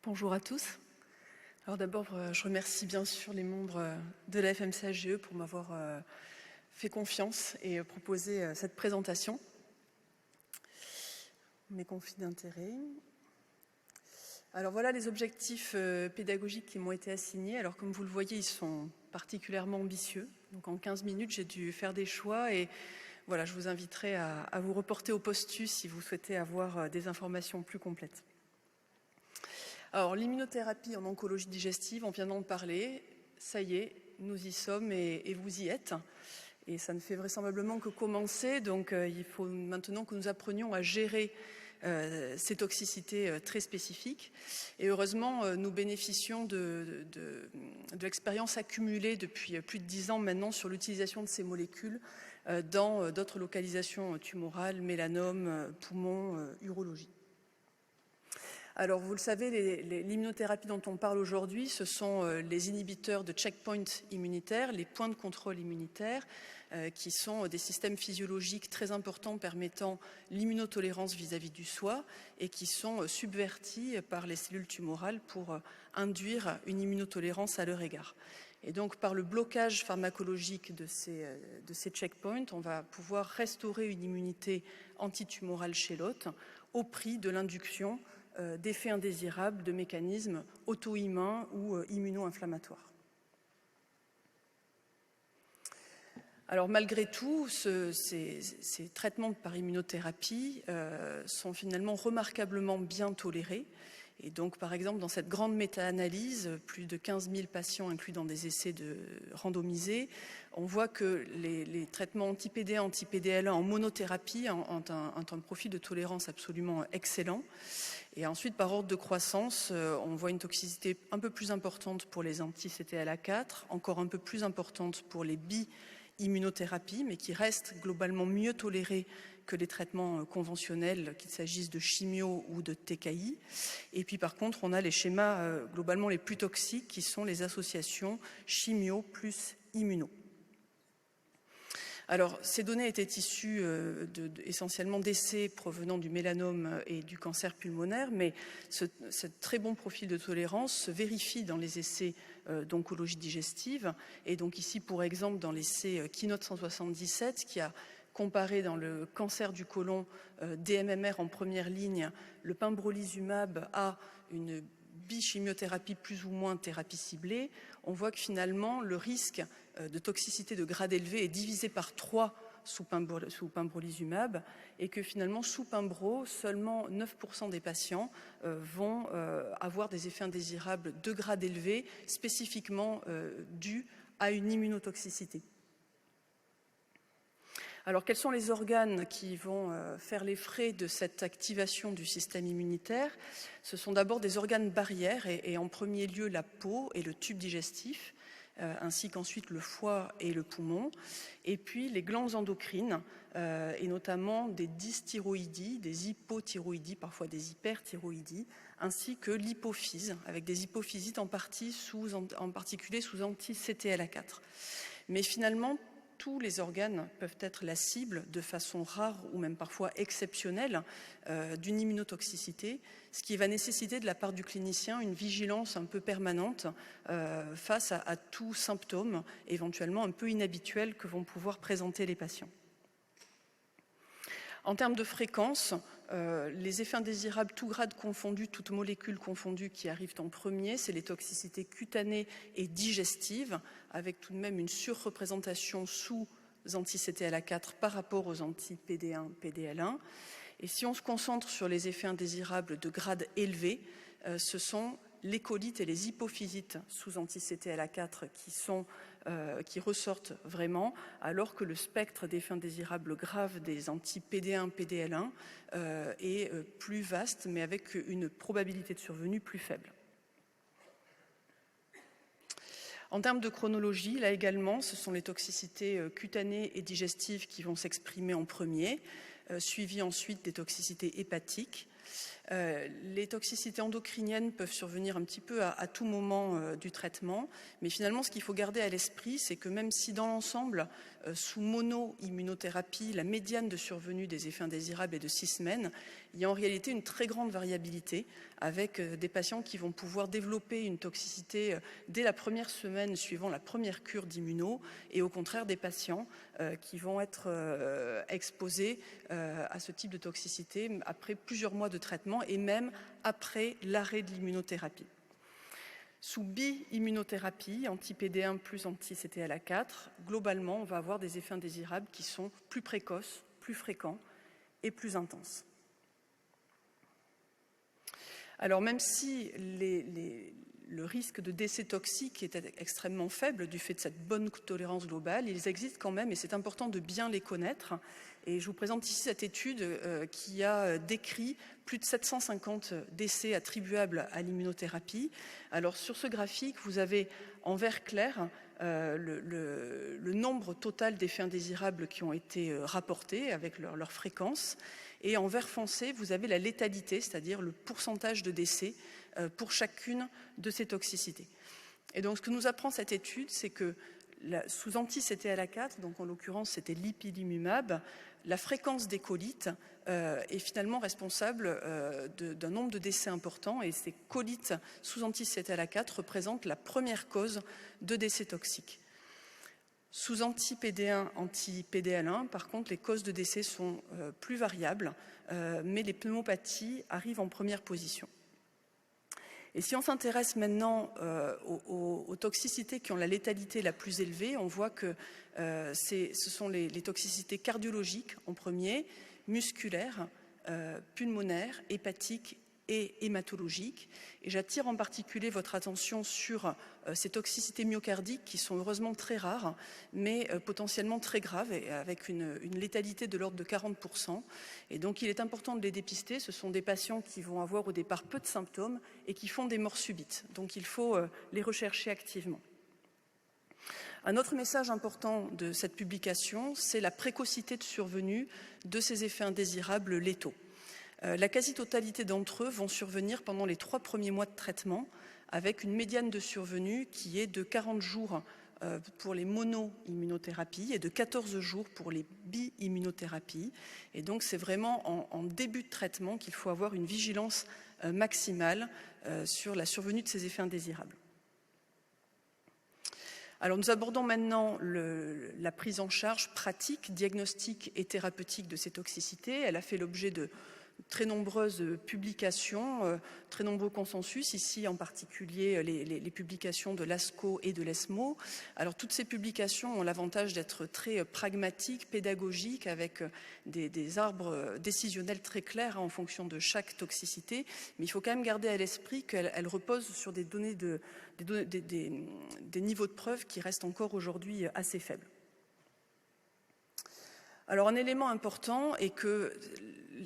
Bonjour à tous. Alors d'abord, je remercie bien sûr les membres de la FMCHGE pour m'avoir fait confiance et proposé cette présentation. Mes conflits d'intérêts. Alors voilà les objectifs pédagogiques qui m'ont été assignés. Alors comme vous le voyez, ils sont particulièrement ambitieux. Donc en 15 minutes, j'ai dû faire des choix et voilà, je vous inviterai à vous reporter au postu si vous souhaitez avoir des informations plus complètes. Alors l'immunothérapie en oncologie digestive, on vient d'en parler. Ça y est, nous y sommes et vous y êtes. Et ça ne fait vraisemblablement que commencer. Donc il faut maintenant que nous apprenions à gérer ces toxicités très spécifiques. Et heureusement, nous bénéficions de l'expérience accumulée depuis plus de 10 ans maintenant sur l'utilisation de ces molécules dans d'autres localisations tumorales, mélanome, poumon, urologie. Alors vous le savez, l'immunothérapie dont on parle aujourd'hui, ce sont les inhibiteurs de checkpoint immunitaires, les points de contrôle immunitaire, qui sont des systèmes physiologiques très importants permettant l'immunotolérance vis-à-vis du soi et qui sont subvertis par les cellules tumorales pour induire une immunotolérance à leur égard. Et donc par le blocage pharmacologique de ces checkpoints, on va pouvoir restaurer une immunité antitumorale chez l'hôte au prix de l'induction d'effets indésirables de mécanismes auto-immuns ou immuno-inflammatoires. Alors malgré tout, ces traitements par immunothérapie sont finalement remarquablement bien tolérés. Et donc, par exemple, dans cette grande méta-analyse, plus de 15 000 patients inclus dans des essais randomisés, on voit que les traitements anti-PD1, anti-PDL1 en monothérapie ont un profil de tolérance absolument excellent. Et ensuite, par ordre de croissance, on voit une toxicité un peu plus importante pour les anti-CTLA4, encore un peu plus importante pour les bi-immunothérapies, mais qui restent globalement mieux tolérées que les traitements conventionnels, qu'il s'agisse de chimio ou de TKI. Et puis par contre, on a les schémas globalement les plus toxiques, qui sont les associations chimio plus immuno. Alors, ces données étaient issues essentiellement d'essais provenant du mélanome et du cancer pulmonaire, mais ce très bon profil de tolérance se vérifie dans les essais d'oncologie digestive. Et donc ici, pour exemple, dans l'essai Keynote 177, qui a comparé dans le cancer du côlon DMMR en première ligne, le pembrolizumab à une bichimiothérapie plus ou moins thérapie ciblée, on voit que finalement le risque de toxicité de grade élevé est divisé par 3 sous pembrolizumab et que finalement sous pembro, seulement 9% des patients vont avoir des effets indésirables de grade élevé spécifiquement dus à une immunotoxicité. Alors, quels sont les organes qui vont faire les frais de cette activation du système immunitaire? Ce sont d'abord des organes barrières et en premier lieu la peau et le tube digestif, ainsi qu'ensuite le foie et le poumon, et puis les glandes endocrines, et notamment des dysthyroïdies, des hypothyroïdies, parfois des hyperthyroïdies, ainsi que l'hypophyse, avec des hypophysites en particulier sous anti-CTLA4. Mais finalement, tous les organes peuvent être la cible de façon rare ou même parfois exceptionnelle d'une immunotoxicité, ce qui va nécessiter de la part du clinicien une vigilance un peu permanente face à tout symptôme éventuellement un peu inhabituel que vont pouvoir présenter les patients. En termes de fréquence, les effets indésirables, tout grade confondu, toutes molécules confondues qui arrivent en premier, c'est les toxicités cutanées et digestives, avec tout de même une surreprésentation sous anti-CTLA4 par rapport aux anti-PD1, PDL1. Et si on se concentre sur les effets indésirables de grade élevé, ce sont les colites et les hypophysites sous anti-CTLA4 qui ressortent vraiment, alors que le spectre d'effets indésirables graves des anti-PD1, PDL1 est plus vaste, mais avec une probabilité de survenue plus faible. En termes de chronologie, là également, ce sont les toxicités cutanées et digestives qui vont s'exprimer en premier, suivies ensuite des toxicités hépatiques. Les toxicités endocriniennes peuvent survenir un petit peu à tout moment du traitement, mais finalement ce qu'il faut garder à l'esprit, c'est que même si dans l'ensemble, sous mono-immunothérapie, la médiane de survenue des effets indésirables est de 6 semaines, il y a en réalité une très grande variabilité avec des patients qui vont pouvoir développer une toxicité dès la première semaine suivant la première cure d'immuno, et au contraire des patients qui vont être exposés à ce type de toxicité après plusieurs mois de traitement et même après l'arrêt de l'immunothérapie. Sous bi-immunothérapie, anti-PD1 plus anti-CTLA4, globalement, on va avoir des effets indésirables qui sont plus précoces, plus fréquents et plus intenses. Alors même si le risque de décès toxique est extrêmement faible du fait de cette bonne tolérance globale, ils existent quand même et c'est important de bien les connaître. Et je vous présente ici cette étude qui a décrit plus de 750 décès attribuables à l'immunothérapie. Alors sur ce graphique, vous avez en vert clair le nombre total d'effets indésirables qui ont été rapportés avec leur fréquence. Et en vert foncé, vous avez la létalité, c'est-à-dire le pourcentage de décès pour chacune de ces toxicités. Et donc ce que nous apprend cette étude, c'est que sous anti-CTLA4, donc en l'occurrence c'était l'ipilimumab, la fréquence des colites est finalement responsable d'un nombre de décès importants, et ces colites sous anti-CTLA4 représentent la première cause de décès toxiques. Sous anti-PD1, anti-PDL1, par contre, les causes de décès sont plus variables, mais les pneumopathies arrivent en première position. Et si on s'intéresse maintenant aux toxicités qui ont la létalité la plus élevée, on voit que ce sont les toxicités cardiologiques en premier, musculaires, pulmonaires, hépatiques et hématologiques. Et j'attire en particulier votre attention sur ces toxicités myocardiques qui sont heureusement très rares, mais potentiellement très graves et avec une létalité de l'ordre de 40%. Et donc il est important de les dépister. Ce sont des patients qui vont avoir au départ peu de symptômes et qui font des morts subites. Donc il faut les rechercher activement. Un autre message important de cette publication, c'est la précocité de survenue de ces effets indésirables létaux. La quasi-totalité d'entre eux vont survenir pendant les 3 premiers mois de traitement, avec une médiane de survenue qui est de 40 jours pour les mono-immunothérapies et de 14 jours pour les bi-immunothérapies. Et donc c'est vraiment en début de traitement qu'il faut avoir une vigilance maximale sur la survenue de ces effets indésirables. Alors nous abordons maintenant la prise en charge pratique, diagnostique et thérapeutique de ces toxicités. Elle a fait l'objet de très nombreuses publications, très nombreux consensus, ici en particulier les publications de l'ASCO et de l'ESMO. Alors toutes ces publications ont l'avantage d'être très pragmatiques, pédagogiques, avec des arbres décisionnels très clairs en fonction de chaque toxicité, mais il faut quand même garder à l'esprit qu'elles reposent sur des données des niveaux de preuve qui restent encore aujourd'hui assez faibles. Alors un élément important est que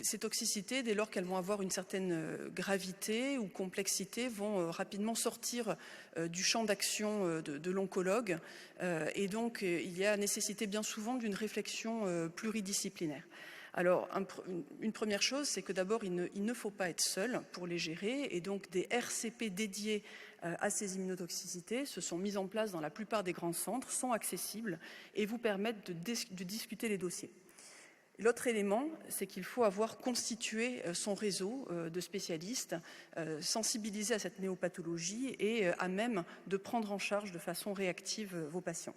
ces toxicités, dès lors qu'elles vont avoir une certaine gravité ou complexité, vont rapidement sortir du champ d'action de l'oncologue, et donc il y a nécessité bien souvent d'une réflexion pluridisciplinaire. Alors, une première chose, c'est que d'abord, il ne faut pas être seul pour les gérer, et donc des RCP dédiés à ces immunotoxicités se sont mis en place dans la plupart des grands centres, sont accessibles et vous permettent de discuter les dossiers. L'autre élément, c'est qu'il faut avoir constitué son réseau de spécialistes, sensibilisés à cette néopathologie et à même de prendre en charge de façon réactive vos patients.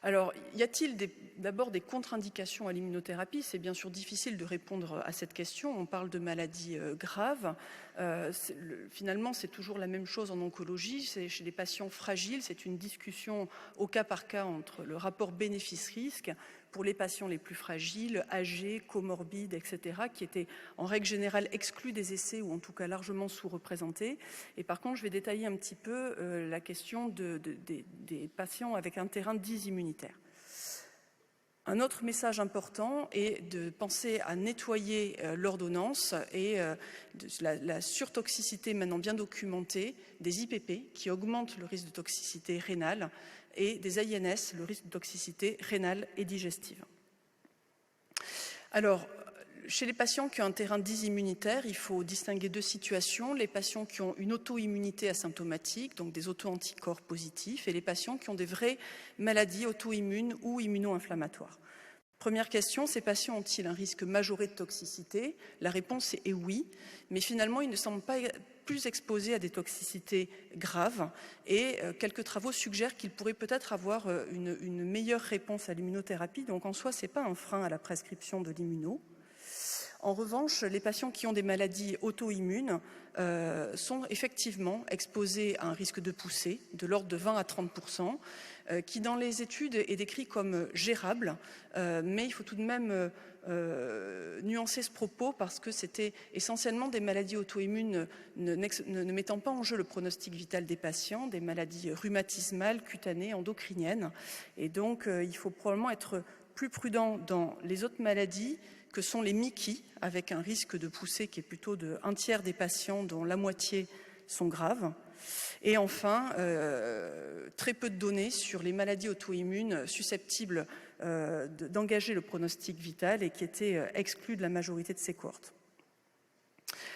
Alors, y a-t-il d'abord des contre-indications à l'immunothérapie? C'est bien sûr difficile de répondre à cette question. On parle de maladies graves. Finalement, c'est toujours la même chose en oncologie. C'est chez les patients fragiles, c'est une discussion au cas par cas entre le rapport bénéfice-risque pour les patients les plus fragiles, âgés, comorbides, etc., qui étaient en règle générale exclus des essais ou en tout cas largement sous-représentés. Et par contre, je vais détailler un petit peu la question des patients avec un terrain dit immunitaire. Un autre message important est de penser à nettoyer l'ordonnance et la surtoxicité maintenant bien documentée des IPP qui augmentent le risque de toxicité rénale et des AINS, le risque de toxicité rénale et digestive. Alors, Chez les patients qui ont un terrain dysimmunitaire, il faut distinguer deux situations. Les patients qui ont une auto-immunité asymptomatique, donc des auto-anticorps positifs, et les patients qui ont des vraies maladies auto-immunes ou immuno-inflammatoires. Première question, ces patients ont-ils un risque majoré de toxicité? La réponse est oui, mais finalement, ils ne semblent pas plus exposés à des toxicités graves et quelques travaux suggèrent qu'ils pourraient peut-être avoir une meilleure réponse à l'immunothérapie. Donc en soi, ce n'est pas un frein à la prescription de l'immuno. En revanche, les patients qui ont des maladies auto-immunes sont effectivement exposés à un risque de poussée de l'ordre de 20 à 30%, qui dans les études est décrit comme gérable, mais il faut tout de même nuancer ce propos parce que c'était essentiellement des maladies auto-immunes ne mettant pas en jeu le pronostic vital des patients, des maladies rhumatismales, cutanées, endocriniennes. Et donc, il faut probablement être plus prudent dans les autres maladies que sont les MICI, avec un risque de poussée qui est plutôt de 1/3 des patients, dont la moitié sont graves. Et enfin, très peu de données sur les maladies auto-immunes susceptibles d'engager le pronostic vital et qui étaient exclues de la majorité de ces cohortes.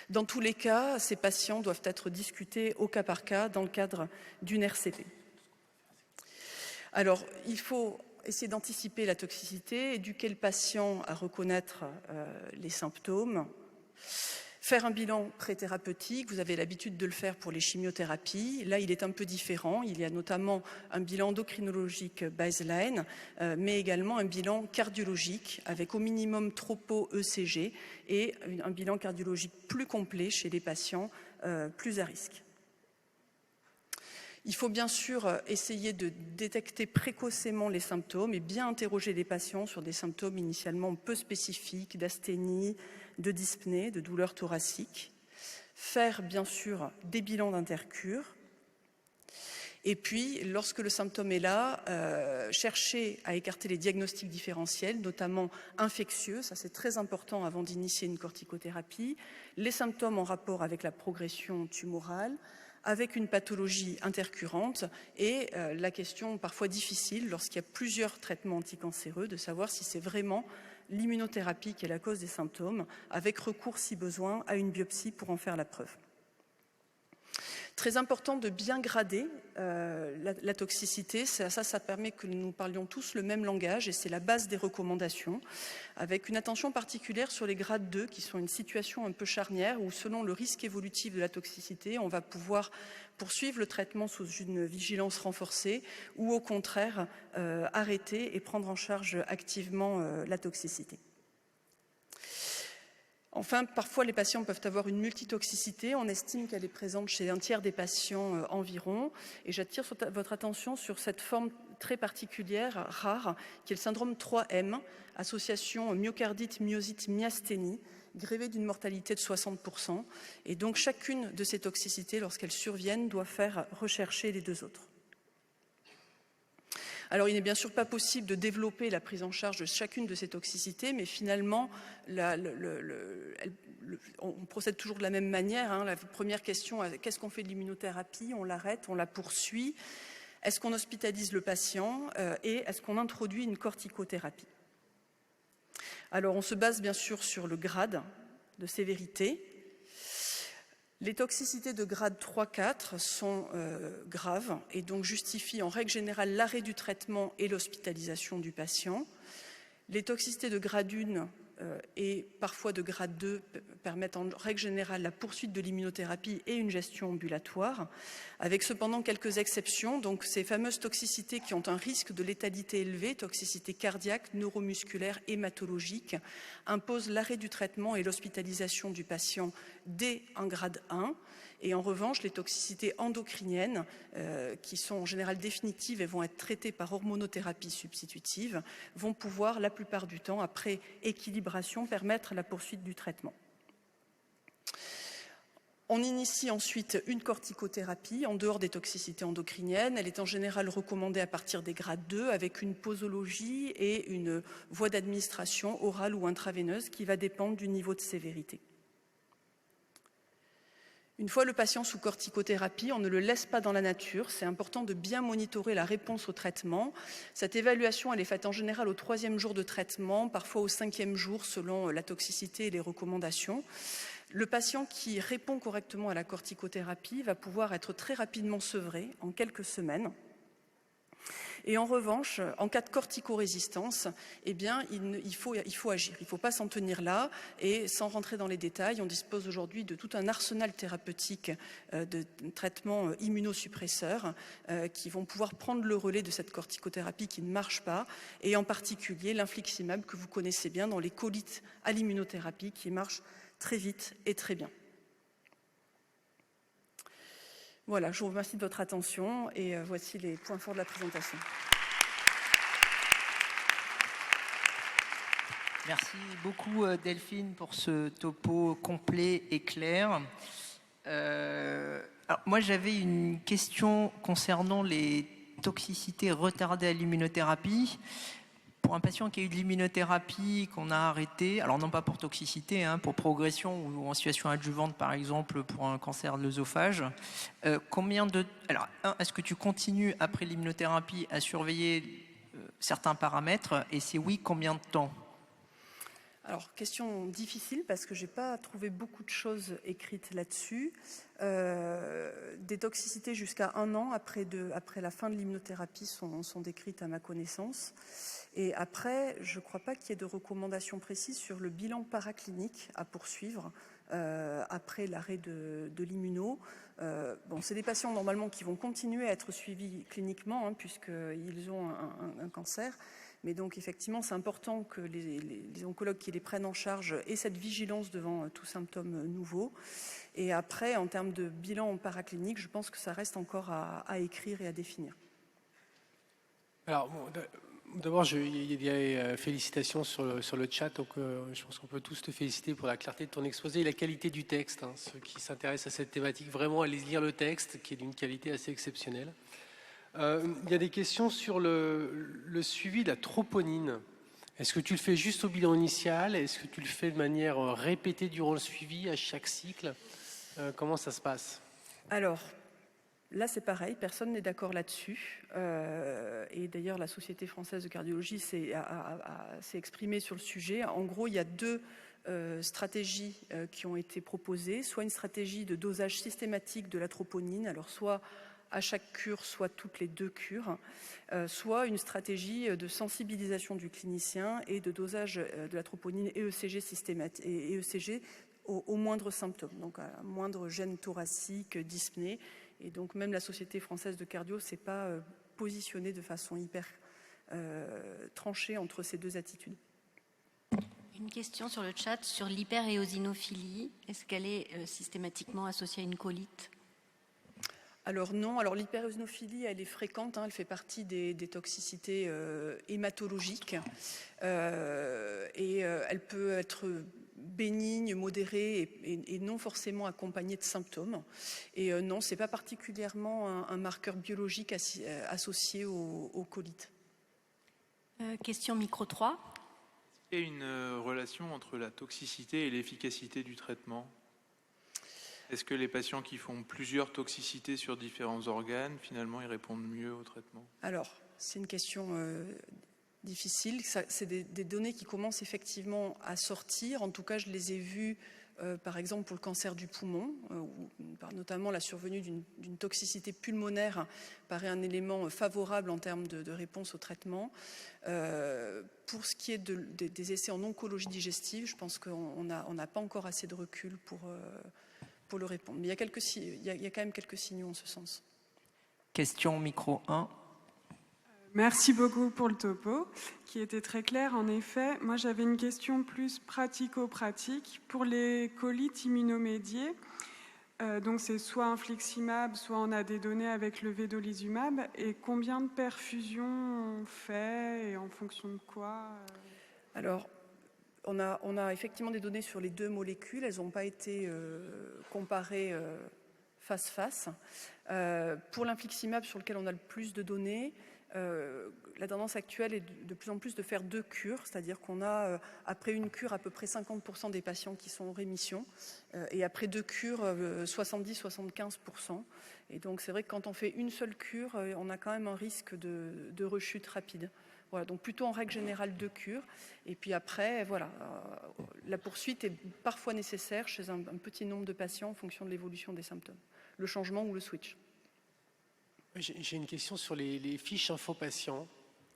Dans tous les cas, ces patients doivent être discutés au cas par cas dans le cadre d'une RCP. Alors, il faut essayer d'anticiper la toxicité, éduquer le patient à reconnaître les symptômes, faire un bilan pré-thérapeutique. Vous avez l'habitude de le faire pour les chimiothérapies. Là, il est un peu différent. Il y a notamment un bilan endocrinologique baseline, mais également un bilan cardiologique avec au minimum tropo-ECG et un bilan cardiologique plus complet chez les patients plus à risque. Il faut bien sûr essayer de détecter précocement les symptômes et bien interroger les patients sur des symptômes initialement peu spécifiques d'asthénie, de dyspnée, de douleurs thoraciques. Faire bien sûr des bilans d'intercure. Et puis, lorsque le symptôme est là, chercher à écarter les diagnostics différentiels, notamment infectieux, ça c'est très important avant d'initier une corticothérapie, les symptômes en rapport avec la progression tumorale, avec une pathologie intercurrente et la question parfois difficile lorsqu'il y a plusieurs traitements anticancéreux de savoir si c'est vraiment l'immunothérapie qui est la cause des symptômes, avec recours si besoin à une biopsie pour en faire la preuve. Très important de bien grader la toxicité, ça permet que nous parlions tous le même langage et c'est la base des recommandations, avec une attention particulière sur les grades 2 qui sont une situation un peu charnière où selon le risque évolutif de la toxicité, on va pouvoir poursuivre le traitement sous une vigilance renforcée ou au contraire arrêter et prendre en charge activement la toxicité. Enfin, parfois, les patients peuvent avoir une multitoxicité. On estime qu'elle est présente chez 1/3 des patients environ. Et j'attire votre attention sur cette forme très particulière, rare, qui est le syndrome 3M, association myocardite, myosite, myasthénie, grévée d'une mortalité de 60%. Et donc, chacune de ces toxicités, lorsqu'elles surviennent, doit faire rechercher les deux autres. Alors, il n'est bien sûr pas possible de développer la prise en charge de chacune de ces toxicités, mais finalement, on procède toujours de la même manière. Hein. La première question, qu'est-ce qu'on fait de l'immunothérapie? On l'arrête, on la poursuit. Est-ce qu'on hospitalise le patient et est-ce qu'on introduit une corticothérapie? Alors, on se base bien sûr sur le grade de sévérité. Les toxicités de grade 3-4 sont graves et donc justifient en règle générale l'arrêt du traitement et l'hospitalisation du patient. Les toxicités de grade 1 et parfois de grade 2 permettent en règle générale la poursuite de l'immunothérapie et une gestion ambulatoire, avec cependant quelques exceptions. Donc ces fameuses toxicités qui ont un risque de létalité élevé, toxicité cardiaque, neuromusculaire, hématologique, imposent l'arrêt du traitement et l'hospitalisation du patient dès un grade 1. Et en revanche, les toxicités endocriniennes, qui sont en général définitives et vont être traitées par hormonothérapie substitutive, vont pouvoir, la plupart du temps, après équilibration, permettre la poursuite du traitement. On initie ensuite une corticothérapie en dehors des toxicités endocriniennes. Elle est en général recommandée à partir des grades 2 avec une posologie et une voie d'administration orale ou intraveineuse qui va dépendre du niveau de sévérité. Une fois le patient sous corticothérapie, on ne le laisse pas dans la nature. C'est important de bien monitorer la réponse au traitement. Cette évaluation, elle est faite en général au 3e jour de traitement, parfois au 5e jour selon la toxicité et les recommandations. Le patient qui répond correctement à la corticothérapie va pouvoir être très rapidement sevré en quelques semaines. Et en revanche, en cas de corticorésistance, eh bien, il faut agir. Il ne faut pas s'en tenir là. Et sans rentrer dans les détails, on dispose aujourd'hui de tout un arsenal thérapeutique de traitements immunosuppresseurs qui vont pouvoir prendre le relais de cette corticothérapie qui ne marche pas, et en particulier l'infliximab que vous connaissez bien dans les colites à l'immunothérapie qui marche très vite et très bien. Voilà, je vous remercie de votre attention et voici les points forts de la présentation. Merci beaucoup Delphine pour ce topo complet et clair. Alors, moi j'avais une question concernant les toxicités retardées à l'immunothérapie. Pour un patient qui a eu de l'immunothérapie, qu'on a arrêté, alors non pas pour toxicité, pour progression ou en situation adjuvante par exemple pour un cancer de l'œsophage, est-ce que tu continues après l'immunothérapie à surveiller certains paramètres, et si oui, combien de temps? Alors, question difficile parce que je n'ai pas trouvé beaucoup de choses écrites là-dessus. Des toxicités jusqu'à 1 an après la fin de l'immunothérapie sont décrites à ma connaissance. Et après, je ne crois pas qu'il y ait de recommandations précises sur le bilan paraclinique à poursuivre après l'arrêt de l'immuno. C'est des patients normalement qui vont continuer à être suivis cliniquement puisqu'ils ont un cancer. Mais donc effectivement, c'est important que les oncologues qui les prennent en charge aient cette vigilance devant tout symptôme nouveau. Et après, en termes de bilan paraclinique, je pense que ça reste encore à écrire et à définir. Alors, d'abord, il y a félicitations sur le chat. Donc, je pense qu'on peut tous te féliciter pour la clarté de ton exposé et la qualité du texte. Ceux qui s'intéressent à cette thématique, vraiment, allez lire le texte, qui est d'une qualité assez exceptionnelle. Il y a des questions sur le suivi de la troponine. Est-ce que tu le fais juste au bilan initial? Est-ce que tu le fais de manière répétée durant le suivi, à chaque cycle? Comment ça se passe? Alors, là, c'est pareil, personne n'est d'accord là-dessus. Et d'ailleurs, la Société française de cardiologie s'est exprimée sur le sujet. En gros, il y a 2 stratégies qui ont été proposées. Soit une stratégie de dosage systématique de la troponine, alors soit à chaque cure, soit toutes les 2 cures, soit une stratégie de sensibilisation du clinicien et de dosage de la troponine et ECG systématique et ECG au moindre symptôme, donc à moindre gêne thoracique, dyspnée. Et donc même la Société française de cardio ne s'est pas positionnée de façon hyper tranchée entre ces 2 attitudes. Une question sur le chat sur l'hyperéosinophilie. Est-ce qu'elle est systématiquement associée à une colite? Alors non, alors l'hyperéosinophilie, elle est fréquente, elle fait partie des toxicités hématologiques et elle peut être bénigne, modérée et non forcément accompagnée de symptômes. Et non, ce n'est pas particulièrement un marqueur biologique associé aux colites. Question micro 3. Est-ce qu'il y a une relation entre la toxicité et l'efficacité du traitement? Est-ce que les patients qui font plusieurs toxicités sur différents organes, finalement, ils répondent mieux au traitement? Alors, c'est une question difficile. C'est des données qui commencent effectivement à sortir. En tout cas, je les ai vues, par exemple, pour le cancer du poumon, où notamment la survenue d'une toxicité pulmonaire paraît un élément favorable en termes de réponse au traitement. Pour ce qui est des essais en oncologie digestive, je pense qu'on n'a pas encore assez de recul pour le répondre. Mais il y a quand même quelques signaux en ce sens. Question micro 1. Merci beaucoup pour le topo, qui était très clair. En effet, moi j'avais une question plus pratico-pratique. Pour les colites immunomédiées, donc c'est soit infliximab, soit on a des données avec le vedolizumab. Et combien de perfusions on fait et en fonction de quoi Alors, on a effectivement des données sur les 2 molécules. Elles n'ont pas été comparées face-face. Pour l'infliximab, sur lequel on a le plus de données, La tendance actuelle est de plus en plus de faire 2 cures, c'est-à-dire qu'on a, après une cure, à peu près 50% des patients qui sont en rémission, et après 2 cures, 70-75%. Et donc c'est vrai que quand on fait une seule cure, on a quand même un risque de rechute rapide. Voilà, donc plutôt en règle générale 2 cures. Et puis après, voilà, la poursuite est parfois nécessaire chez un petit nombre de patients en fonction de l'évolution des symptômes, le changement ou le switch. J'ai une question sur les fiches info patients.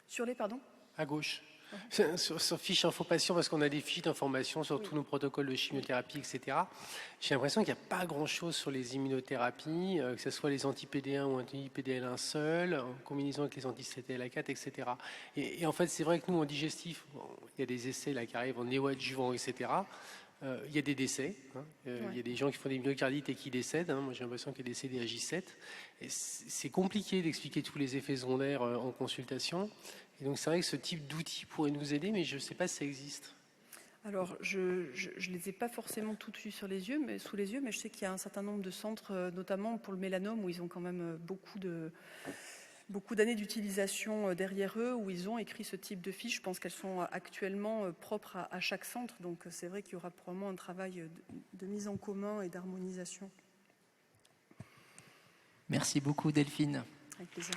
Sur les, pardon ? À gauche. Sur fiches info patients, parce qu'on a des fiches d'information sur tous nos protocoles de chimiothérapie, etc. J'ai l'impression qu'il n'y a pas grand-chose sur les immunothérapies, que ce soit les anti-PD1 ou anti-PDL1 seuls, en combinaison avec les anti-CTLA4, etc. Et en fait, c'est vrai que nous, en digestif, il y a des essais là, qui arrivent en néoadjuvant, etc. Il y a des décès. Il y a des gens qui font des myocardites et qui décèdent. Moi, j'ai l'impression qu'il est décédé à J7. Et c'est compliqué d'expliquer tous les effets secondaires en consultation. Et donc, c'est vrai que ce type d'outil pourrait nous aider, mais je ne sais pas si ça existe. Alors, je ne les ai pas forcément tout de suite sous les yeux, mais je sais qu'il y a un certain nombre de centres, notamment pour le mélanome, où ils ont quand même beaucoup d'années d'utilisation derrière eux, où ils ont écrit ce type de fiches. Je pense qu'elles sont actuellement propres à chaque centre, donc c'est vrai qu'il y aura probablement un travail de mise en commun et d'harmonisation. Merci beaucoup Delphine. Avec plaisir.